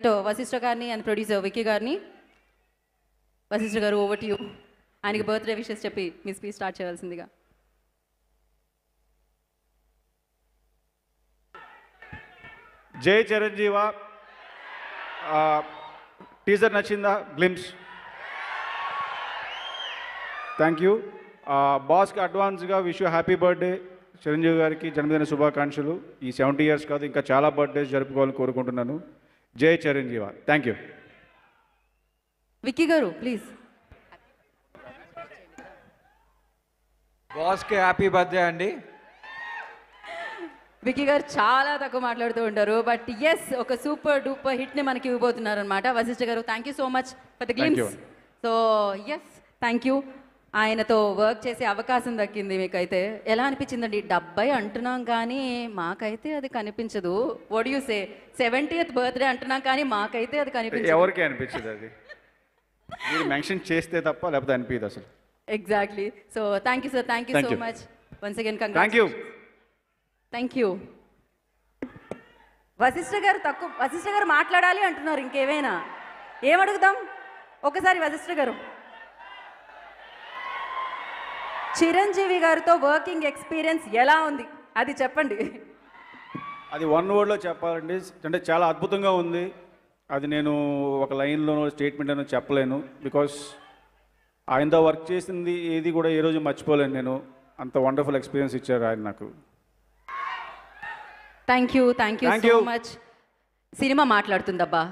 Request Vashishtha గారిని and producer Vicky గారిని. వశిష్ఠ గారు, ఓవర్ టు యూ. ఆయనకి బర్త్డే విషెస్ చెప్పి మీ స్పీచ్ స్టార్ట్ చేయాల్సిందిగా. జై చిరంజీవ. టీజర్ నచ్చిందా? గ్లిమ్స్. Thank you. బాస్కి అడ్వాన్స్గా wish you happy birthday. Chiranjeevi గారికి జన్మదిన శుభాకాంక్షలు. ఈ 70 years కాదు, ఇంకా చాలా బర్త్డేస్ జరుపుకోవాలని కోరుకుంటున్నాను. జై చిరంజీవ. Thank you. విక్కీ గారు ప్లీజ్. బాస్కి హ్యాపీ బర్త్డే అండి. విక్కీ గారు చాలా తక్కువ మాట్లాడుతూ ఉంటారు, బట్ ఎస్ ఒక సూపర్ డూపర్ హిట్ని మనకి ఇవ్వబోతున్నారు అనమాట. వశిష్ఠ గారు, thank you so much for the glimpse. So yes, thank you. ఆయనతో వర్క్ చేసే అవకాశం దక్కింది మీకైతే. ఎలా అనిపించిందండి? 70 అంటున్నాం కానీ మాకైతే అది కనిపించదు. What you say? 70th birthday అంటున్నాం కానీ మాకైతే అది కనిపించదు. ఎవరికి అనిపించదు అది, మీరు మెన్షన్ చేస్తే తప్ప, లేకపోతే అనిపించదు అసలు. Exactly. So thank you sir, thank you so much once again. Thank you. Thank you. Vasishta గారు మాట్లాడాలి అంటున్నారు. ఇంకేమైనా ఏమడుగుదాం ఒకసారి వశిష్ఠ గారు. చిరంజీవి గారితో వర్కింగ్ ఎక్స్పీరియన్స్ ఎలా ఉంది అది చెప్పండి. అది 1 wordలో చెప్పాలండి అంటే చాలా అద్భుతంగా ఉంది. అది నేను ఒక లైన్లోనో స్టేట్మెంట్లోనో చెప్పలేను. బికాస్ ఆయనతో వర్క్ చేసింది ఏది కూడా ఏ రోజు మర్చిపోలేను నేను. అంత వండర్ఫుల్ ఎక్స్పీరియన్స్ ఇచ్చారు ఆయన నాకు. Thank you so much. Cinema మాట్లాడుతుందబ్బా.